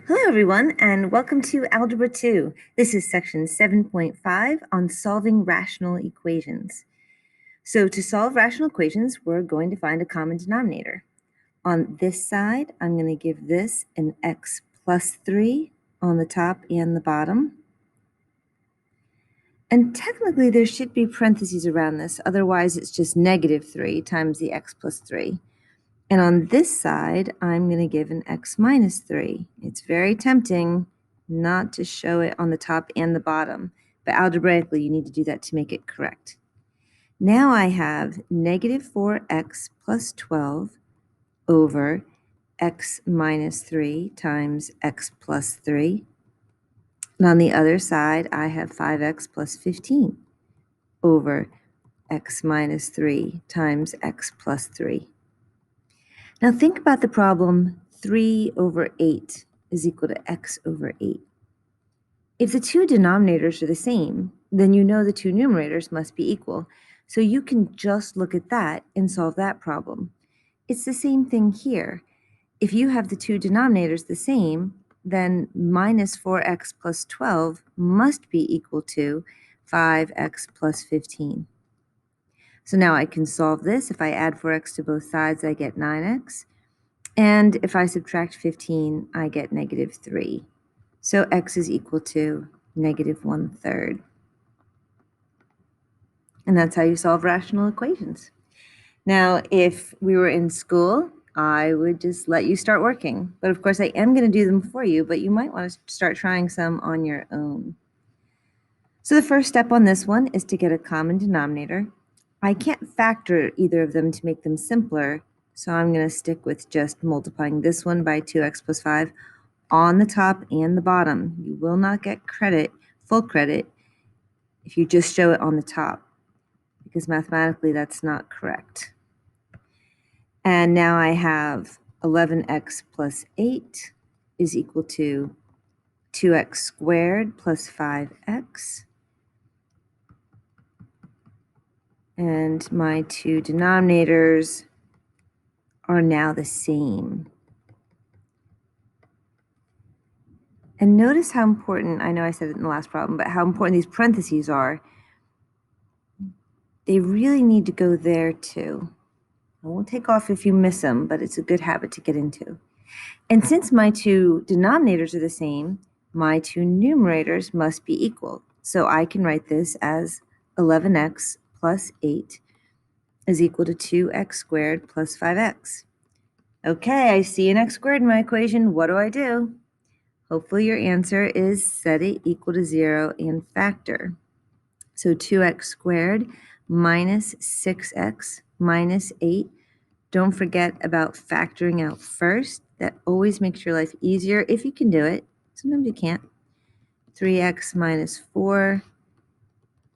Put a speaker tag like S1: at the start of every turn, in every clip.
S1: Hello, everyone, and welcome to Algebra 2. This is section 7.5 on solving rational equations. So to solve rational equations, we're going to find a common denominator. On this side, I'm going to give this an x plus 3 on the top and the bottom. And technically, there should be parentheses around this. Otherwise, it's just negative 3 times the x plus 3. And on this side, I'm going to give an x minus 3. It's very tempting not to show it on the top and the bottom, but algebraically, you need to do that to make it correct. Now I have negative 4x plus 12 over x minus 3 times x plus 3. And on the other side, I have 5x plus 15 over x minus 3 times x plus 3. Now think about the problem 3 over 8 is equal to x over 8. If the two denominators are the same, then you know the two numerators must be equal. So you can just look at that and solve that problem. It's the same thing here. If you have the two denominators the same, then minus 4x plus 12 must be equal to 5x plus 15. So now I can solve this. If I add 4x to both sides, I get 9x. And if I subtract 15, I get negative 3. So x is equal to negative 1/3. And that's how you solve rational equations. Now, if we were in school, I would just let you start working. But of course, I am going to do them for you, but you might want to start trying some on your own. So the first step on this one is to get a common denominator. I can't factor either of them to make them simpler, so I'm going to stick with just multiplying this one by 2x plus 5 on the top and the bottom. You will not get full credit, if you just show it on the top, because mathematically that's not correct. And now I have 11x plus 8 is equal to 2x squared plus 5x. And my two denominators are now the same. And notice how important, I know I said it in the last problem, but how important these parentheses are. They really need to go there too. I won't take off if you miss them, but it's a good habit to get into. And since my two denominators are the same, my two numerators must be equal. So I can write this as 11x plus 8 is equal to 2x squared plus 5x. Okay, I see an x squared in my equation. What do? Hopefully your answer is set it equal to 0 and factor. So 2x squared minus 6x minus 8. Don't forget about factoring out first. That always makes your life easier if you can do it. Sometimes you can't. 3x minus 4.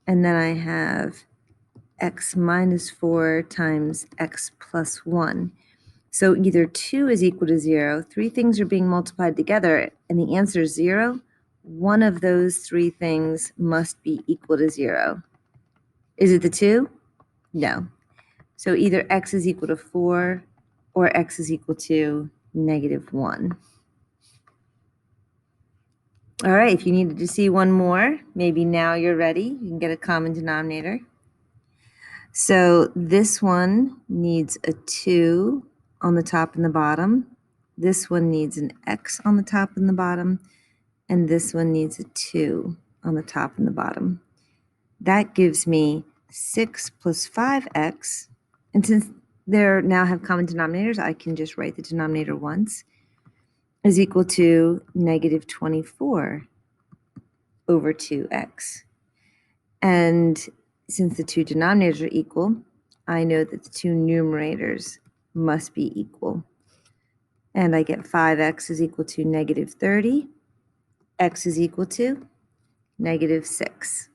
S1: And then I have x minus 4 times x plus 1. So either 2 is equal to 0, three things are being multiplied together, and the answer is 0. One of those three things must be equal to 0. Is it the 2? No. So either x is equal to 4 or x is equal to negative 1. All right, if you needed to see one more, maybe now you're ready. You can get a common denominator. So this one needs a 2 on the top and the bottom. This one needs an x on the top and the bottom. And this one needs a 2 on the top and the bottom. That gives me 6 plus 5x. And since they now have common denominators, I can just write the denominator once, is equal to negative 24 over 2x. And since the two denominators are equal, I know that the two numerators must be equal. And I get 5x is equal to negative 30. X is equal to negative 6.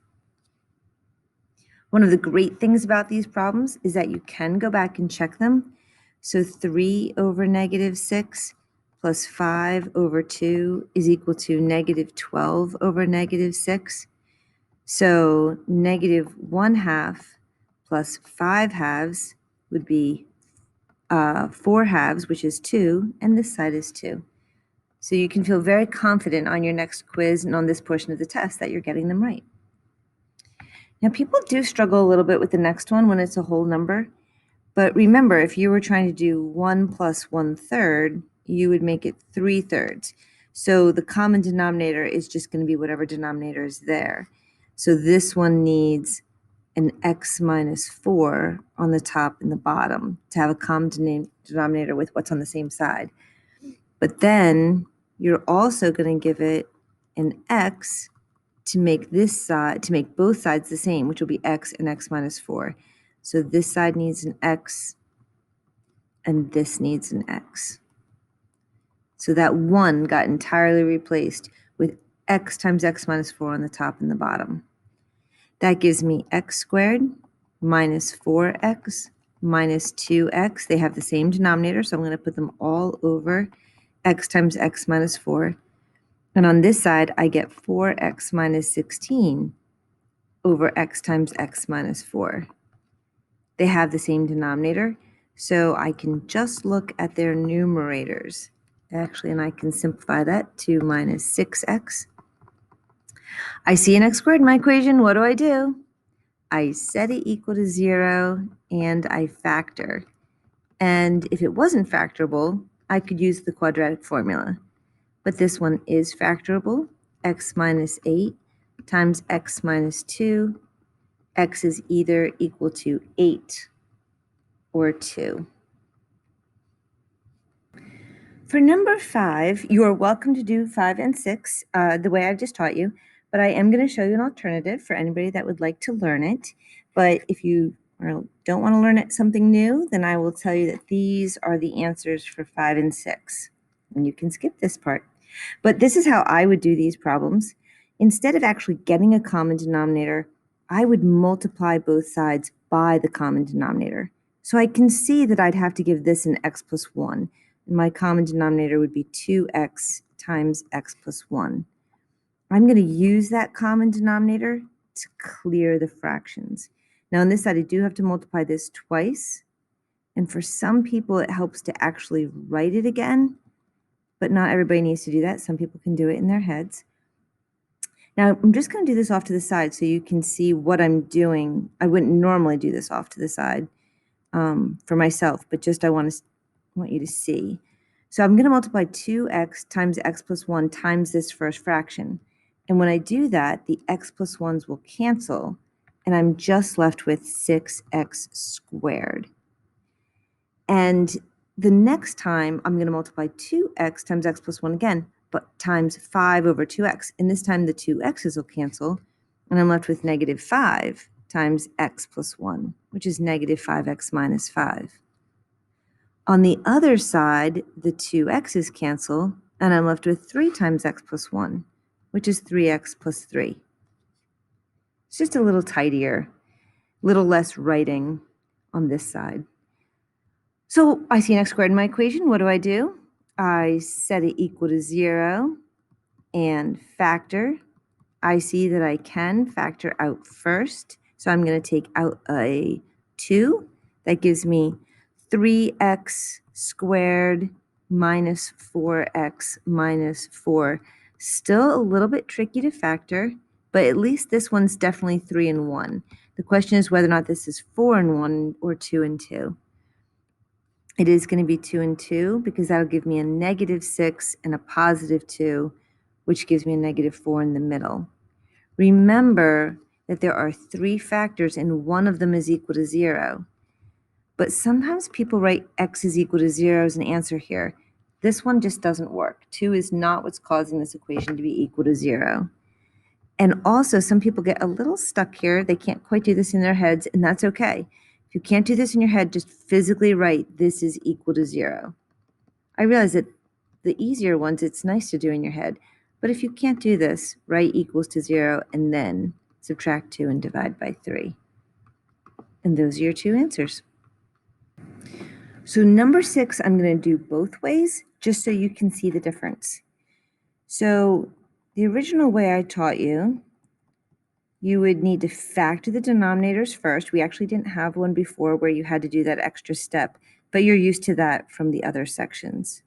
S1: One of the great things about these problems is that you can go back and check them. So 3 over negative 6 plus 5 over 2 is equal to negative 12 over negative 6. So negative 1/2 plus 5/2 would be 4/2, which is 2, and this side is 2. So you can feel very confident on your next quiz and on this portion of the test that you're getting them right. Now, people do struggle a little bit with the next one when it's a whole number. But remember, if you were trying to do 1 plus 1/3, you would make it 3/3. So the common denominator is just going to be whatever denominator is there. So this one needs an x minus 4 on the top and the bottom to have a common denominator with what's on the same side. But then you're also going to give it an x to make this side, to make both sides the same, which will be x and x minus 4. So this side needs an x and this needs an x. So that 1 got entirely replaced with x times x minus 4 on the top and the bottom. That gives me x squared minus 4x minus 2x. They have the same denominator, so I'm going to put them all over x times x minus 4. And on this side, I get 4x minus 16 over x times x minus 4. They have the same denominator, so I can just look at their numerators. Actually, and I can simplify that to minus 6x. I see an x squared in my equation. What do? I set it equal to 0, and I factor. And if it wasn't factorable, I could use the quadratic formula. But this one is factorable. X minus 8 times x minus 2. X is either equal to 8 or 2. For number 5, you are welcome to do 5 and 6 the way I've just taught you, but I am going to show you an alternative for anybody that would like to learn it. But if you don't want to learn something new, then I will tell you that these are the answers for 5 and 6. And you can skip this part. But this is how I would do these problems. Instead of actually getting a common denominator, I would multiply both sides by the common denominator. So I can see that I'd have to give this an x plus 1. And my common denominator would be 2x times x plus 1. I'm going to use that common denominator to clear the fractions. Now on this side, I do have to multiply this twice. And for some people, it helps to actually write it again. But not everybody needs to do that. Some people can do it in their heads. Now, I'm just going to do this off to the side so you can see what I'm doing. I wouldn't normally do this off to the side for myself, but just I want you to see. So I'm going to multiply 2x times x plus 1 times this first fraction. And when I do that, the x plus 1s will cancel, and I'm just left with 6x squared. And the next time, I'm going to multiply 2x times x plus 1 again, but times 5 over 2x. And this time the 2x's will cancel, and I'm left with negative 5 times x plus 1, which is negative 5x minus 5. On the other side, the 2x's cancel, and I'm left with 3 times x plus 1, which is 3x plus 3. It's just a little tidier, a little less writing on this side. So I see an x squared in my equation. What do? I set it equal to 0 and factor. I see that I can factor out first. So I'm going to take out a 2. That gives me 3x squared minus 4x minus 4. Still a little bit tricky to factor, but at least this one's definitely 3 and 1. The question is whether or not this is 4 and 1 or 2 and 2. It is going to be 2 and 2 because that'll give me a negative 6 and a positive 2, which gives me a negative 4 in the middle. Remember that there are 3 factors and one of them is equal to 0. But sometimes people write x is equal to 0 as an answer here. This one just doesn't work. 2 is not what's causing this equation to be equal to 0. And also, some people get a little stuck here. They can't quite do this in their heads, and that's okay. If you can't do this in your head, just physically write this is equal to 0. I realize that the easier ones, it's nice to do in your head. But if you can't do this, write equals to 0 and then subtract 2 and divide by 3. And those are your 2 answers. So number 6, I'm going to do both ways just so you can see the difference. So the original way I taught you, you would need to factor the denominators first. We actually didn't have one before where you had to do that extra step, but you're used to that from the other sections.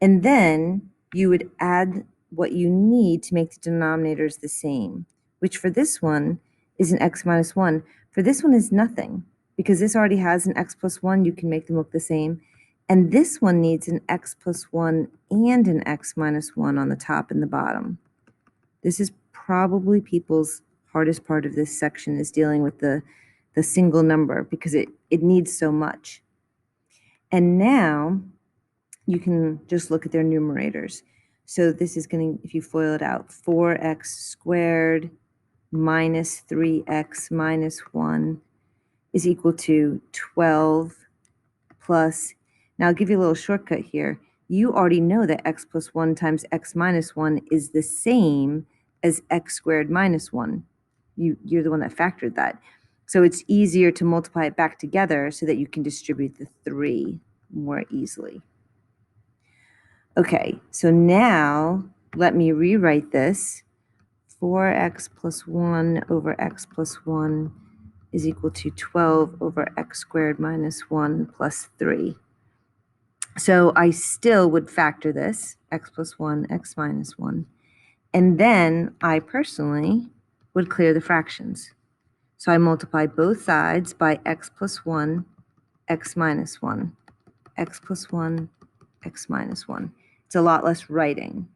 S1: And then you would add what you need to make the denominators the same, which for this one is an x minus 1. For this one is nothing, because this already has an x plus 1. You can make them look the same. And this one needs an x plus 1 and an x minus 1 on the top and the bottom. This is probably people's hardest part of this section, is dealing with the single number, because it needs so much. And now you can just look at their numerators. So this is going to, if you FOIL it out, 4x squared minus 3x minus 1 is equal to 12 plus, now I'll give you a little shortcut here. You already know that x plus 1 times x minus 1 is the same as x squared minus 1. You're the one that factored that. So it's easier to multiply it back together so that you can distribute the 3 more easily. Okay, so now let me rewrite this. 4x plus 1 over x plus 1 is equal to 12 over x squared minus 1 plus 3. So I still would factor this, x plus 1, x minus 1. And then I personally would clear the fractions. So I multiply both sides by x plus 1, x minus 1, x plus 1, x minus 1. It's a lot less writing.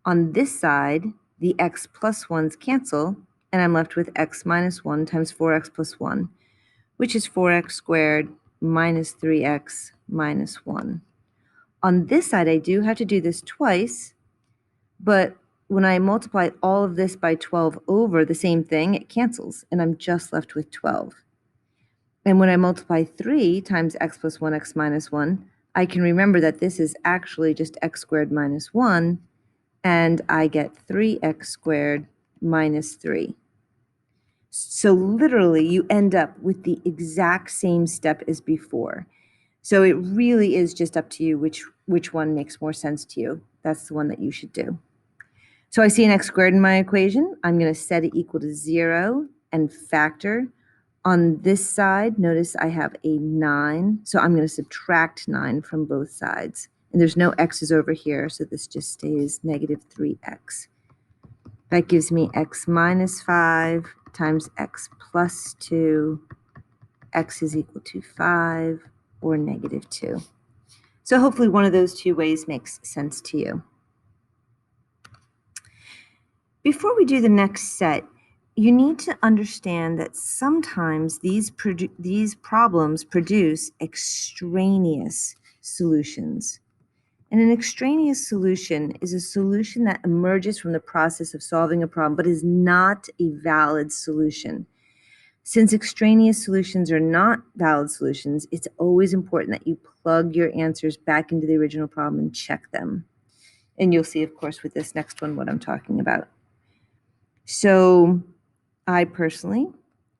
S1: On this side, the x plus 1s cancel, and I'm left with x minus 1 times 4x plus 1, which is 4x squared minus 3x minus 1. On this side, I do have to do this twice, but when I multiply all of this by 12 over the same thing, it cancels, and I'm just left with 12. And when I multiply 3 times x plus 1, x minus 1, I can remember that this is actually just x squared minus 1, and I get 3x squared minus 3. So literally, you end up with the exact same step as before. So it really is just up to you which one makes more sense to you. That's the one that you should do. So I see an x squared in my equation. I'm going to set it equal to 0 and factor. On this side, notice I have a 9. So I'm going to subtract 9 from both sides. And there's no x's over here, so this just stays negative 3x. That gives me x minus 5 times x plus 2. X is equal to 5 or negative 2. So hopefully one of those two ways makes sense to you. Before we do the next set, you need to understand that sometimes these problems produce extraneous solutions. And an extraneous solution is a solution that emerges from the process of solving a problem, but is not a valid solution. Since extraneous solutions are not valid solutions, it's always important that you plug your answers back into the original problem and check them. And you'll see, of course, with this next one what I'm talking about. So I personally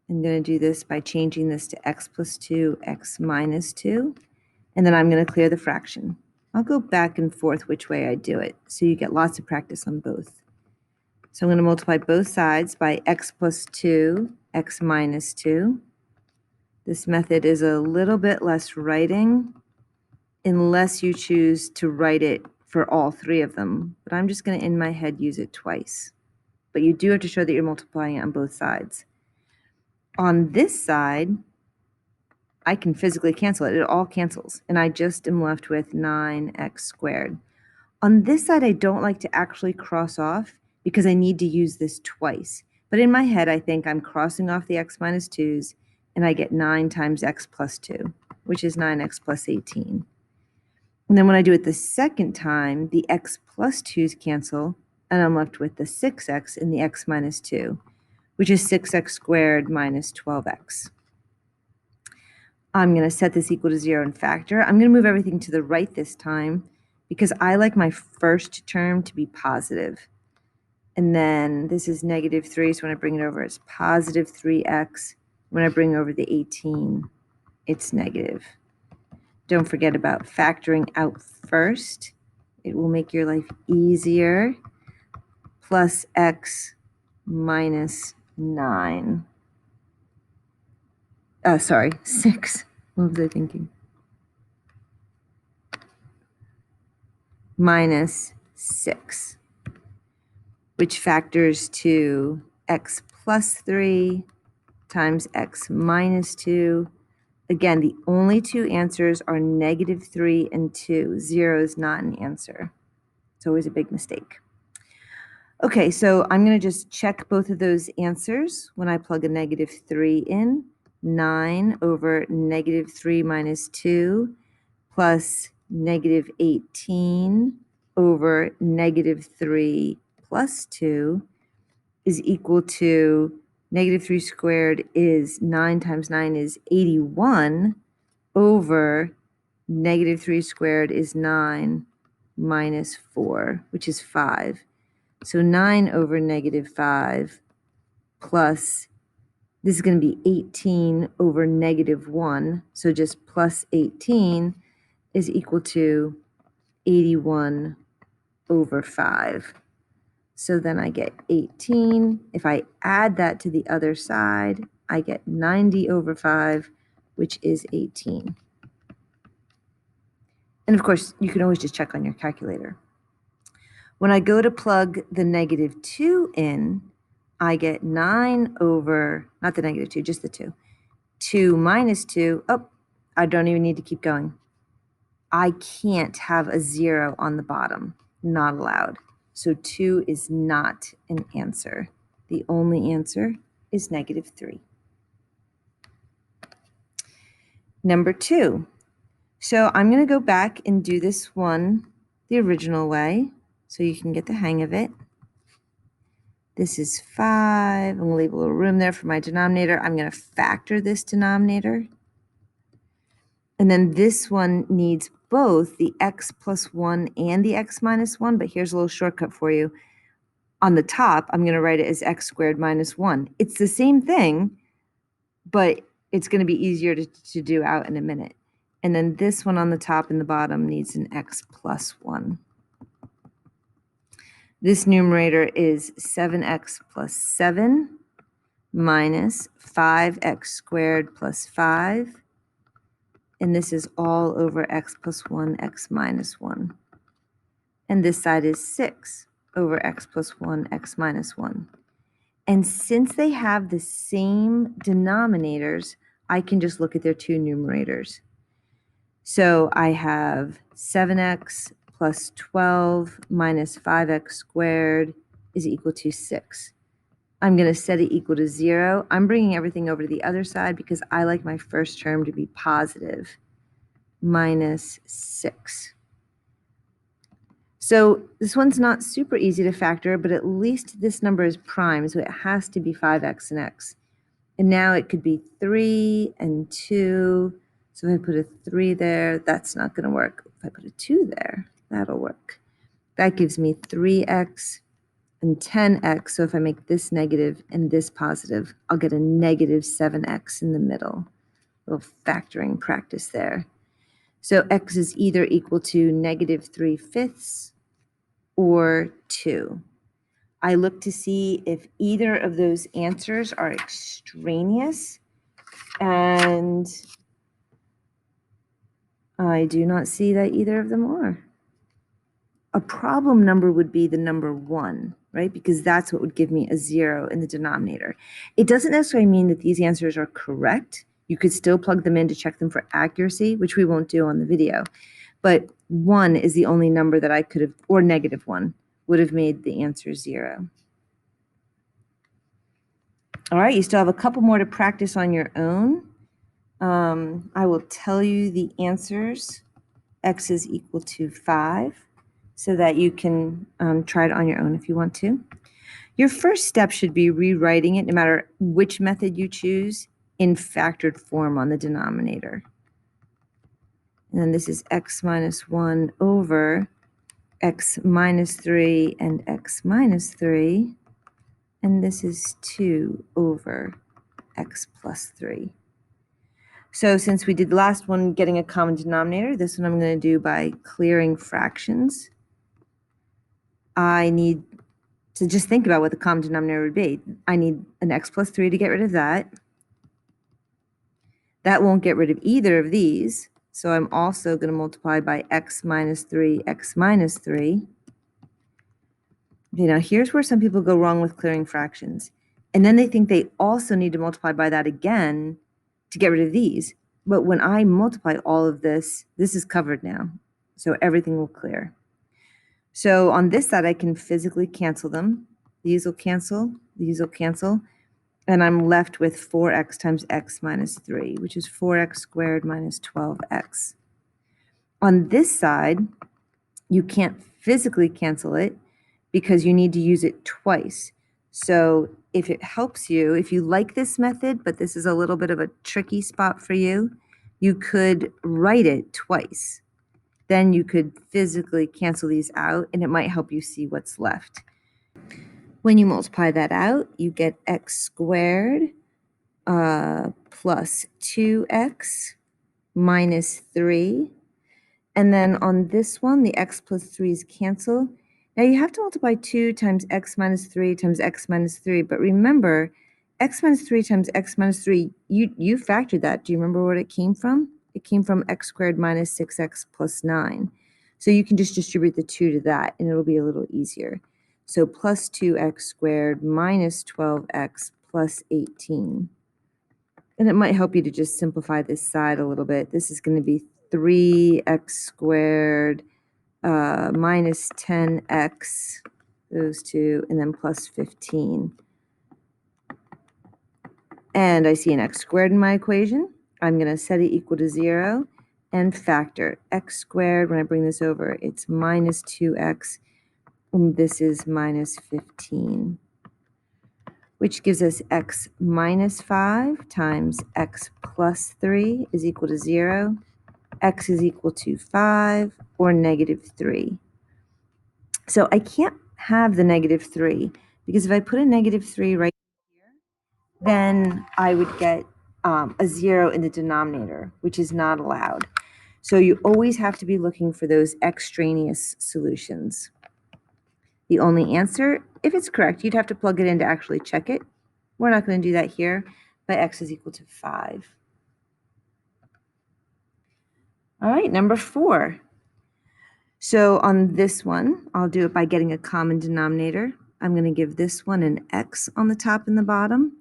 S1: am going to do this by changing this to x plus 2, x minus 2, and then I'm going to clear the fraction. I'll go back and forth which way I do it, so you get lots of practice on both. So I'm going to multiply both sides by x plus 2, x minus 2. This method is a little bit less writing unless you choose to write it for all three of them, but I'm just going to, in my head, use it twice. But you do have to show that you're multiplying it on both sides. On this side, I can physically cancel it. It all cancels, and I just am left with 9x squared. On this side, I don't like to actually cross off because I need to use this twice. But in my head, I think I'm crossing off the x minus 2's, and I get 9 times x plus 2, which is 9x plus 18. And then when I do it the second time, the x plus 2's cancel, and I'm left with the 6x in the x minus 2, which is 6x squared minus 12x. I'm going to set this equal to 0 and factor. I'm going to move everything to the right this time because I like my first term to be positive. And then this is negative 3, so when I bring it over, it's positive 3x. When I bring over the 18, it's negative. Don't forget about factoring out first. It will make your life easier. Plus x minus 9. 6. What was I thinking? Minus 6, which factors to x plus 3 times x minus 2. Again, the only two answers are negative 3 and 2. 0 is not an answer. It's always a big mistake. Okay, so I'm going to just check both of those answers when I plug a negative 3 in. 9 over negative 3 minus 2 plus negative 18 over negative 3 plus 2 is equal to negative 3 squared is 9 times 9 is 81 over negative 3 squared is 9 minus 4, which is 5. So 9 over negative 5 plus, this is going to be 18 over negative 1, so just plus 18 is equal to 81 over 5. So then I get 18. If I add that to the other side, I get 90 over 5, which is 18. And of course, you can always just check on your calculator. When I go to plug the negative 2 in, I get 9 over, not the negative 2, just the 2. 2 minus 2, oh, I don't even need to keep going. I can't have a 0 on the bottom, not allowed. So 2 is not an answer. The only answer is negative 3. Number 2. So I'm going to go back and do this one the original way so you can get the hang of it. This is 5. I'm going to leave a little room there for my denominator. I'm going to factor this denominator. And then this one needs both the x plus 1 and the x minus 1, but here's a little shortcut for you. On the top, I'm going to write it as x squared minus 1. It's the same thing, but it's going to be easier to do out in a minute. And then this one on the top and the bottom needs an x plus 1. This numerator is 7x plus 7 minus 5x squared plus 5. And this is all over x plus 1, x minus 1. And this side is 6 over x plus 1, x minus 1. And since they have the same denominators, I can just look at their two numerators. So I have 7x plus 12 minus 5x squared is equal to 6. I'm going to set it equal to 0. I'm bringing everything over to the other side because I like my first term to be positive, minus 6. So this one's not super easy to factor, but at least this number is prime, so it has to be 5x and x. And now it could be 3 and 2. So if I put a 3 there, that's not going to work. If I put a 2 there, that'll work. That gives me 3x and 10x. So if I make this negative and this positive, I'll get a negative 7x in the middle. A little factoring practice there. So x is either equal to negative 3/5 or 2. I look to see if either of those answers are extraneous, and I do not see that either of them are. A problem number would be the number 1, right? Because that's what would give me a 0 in the denominator. It doesn't necessarily mean that these answers are correct. You could still plug them in to check them for accuracy, which we won't do on the video. But 1 is the only number that I could have, or negative 1, would have made the answer 0. All right, you still have a couple more to practice on your own. I will tell you the answers. X is equal to 5, so that you can try it on your own if you want to. Your first step should be rewriting it, no matter which method you choose, in factored form on the denominator. And then this is x minus 1 over x minus 3 and x minus 3. And this is 2 over x plus 3. So since we did the last one getting a common denominator, this one I'm going to do by clearing fractions. I need to just think about what the common denominator would be. I need an x plus 3 to get rid of that. That won't get rid of either of these. So I'm also going to multiply by x minus 3, x minus 3. Okay, now here's where some people go wrong with clearing fractions. And then they think they also need to multiply by that again to get rid of these. But when I multiply all of this, this is covered now. So everything will clear. So on this side, I can physically cancel them. These will cancel, and I'm left with 4x times x minus 3, which is 4x squared minus 12x. On this side, you can't physically cancel it because you need to use it twice. So if it helps you, if you like this method, but this is a little bit of a tricky spot for you, you could write it twice. Then you could physically cancel these out, and it might help you see what's left. When you multiply that out, you get x squared plus 2x minus 3. And then on this one, the x plus 3's cancel. Now you have to multiply 2 times x minus 3 times x minus 3. But remember, x minus 3 times x minus 3, you factored that. Do you remember what it came from? It came from x squared minus 6x plus 9. So you can just distribute the 2 to that, and it'll be a little easier. So plus 2x squared minus 12x plus 18. And it might help you to just simplify this side a little bit. This is going to be 3x squared minus 10x, those two, and then plus 15. And I see an x squared in my equation. I'm going to set it equal to 0 and factor x squared. When I bring this over, it's minus 2x, and this is minus 15, which gives us x minus 5 times x plus 3 is equal to 0. X is equal to 5 or negative 3. So I can't have the negative 3 because if I put a negative 3 right here, then I would get a 0 in the denominator, which is not allowed. So you always have to be looking for those extraneous solutions. The only answer, if it's correct, you'd have to plug it in to actually check it. We're not going to do that here, but x is equal to 5. All right, number 4. So on this one, I'll do it by getting a common denominator. I'm going to give this one an x on the top and the bottom,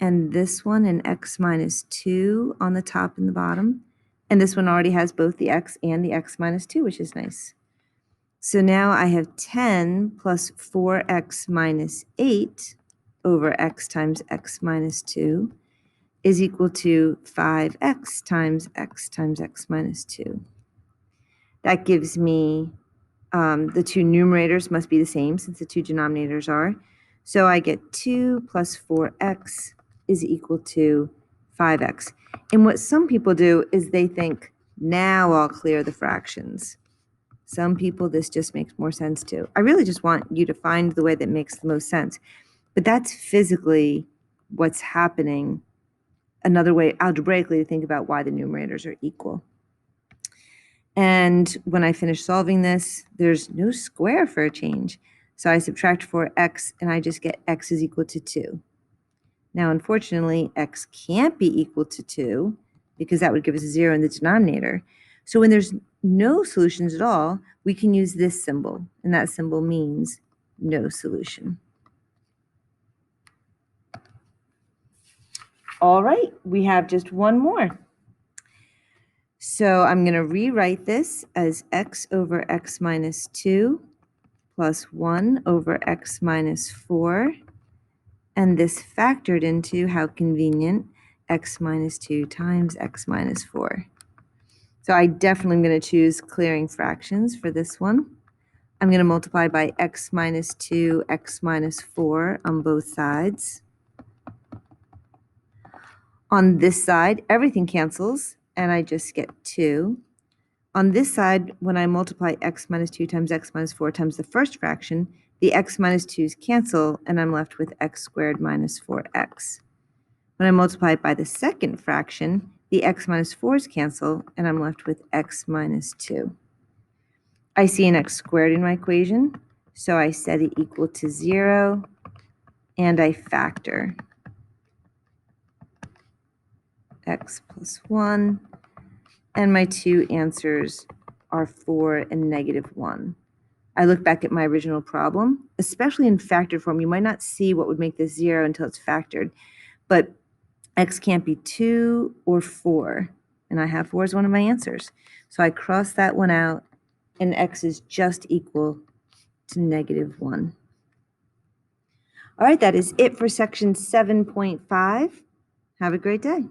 S1: and this one an x minus 2 on the top and the bottom. And this one already has both the x and the x minus 2, which is nice. So now I have 10 plus 4x minus 8 over x times x minus 2 is equal to 5x times x minus 2. That gives me, the two numerators must be the same since the two denominators are. So I get 2 plus 4x is equal to 5x. And what some people do is they think, now I'll clear the fractions. Some people, this just makes more sense to. I really just want you to find the way that makes the most sense. But that's physically what's happening. Another way algebraically to think about why the numerators are equal. And when I finish solving this, there's no square for a change. So I subtract 4x, and I just get x is equal to 2. Now, unfortunately, x can't be equal to 2 because that would give us a 0 in the denominator. So when there's no solutions at all, we can use this symbol, and that symbol means no solution. All right, we have just one more. So I'm going to rewrite this as x over x minus 2 plus 1 over x minus 4. And this factored into, how convenient, x minus 2 times x minus 4. So I definitely am going to choose clearing fractions for this one. I'm going to multiply by x minus 2, x minus 4 on both sides. On this side, everything cancels, and I just get 2. On this side, when I multiply x minus 2 times x minus 4 times the first fraction, the x minus 2's cancel, and I'm left with x squared minus 4x. When I multiply it by the second fraction, the x minus 4's cancel, and I'm left with x minus 2. I see an x squared in my equation, so I set it equal to 0, and I factor x plus 1, and my two answers are 4 and negative 1. I look back at my original problem, especially in factored form. You might not see what would make this 0 until it's factored, but x can't be 2 or 4, and I have 4 as one of my answers. So I cross that one out, and x is just equal to -1. All right, that is it for section 7.5. Have a great day.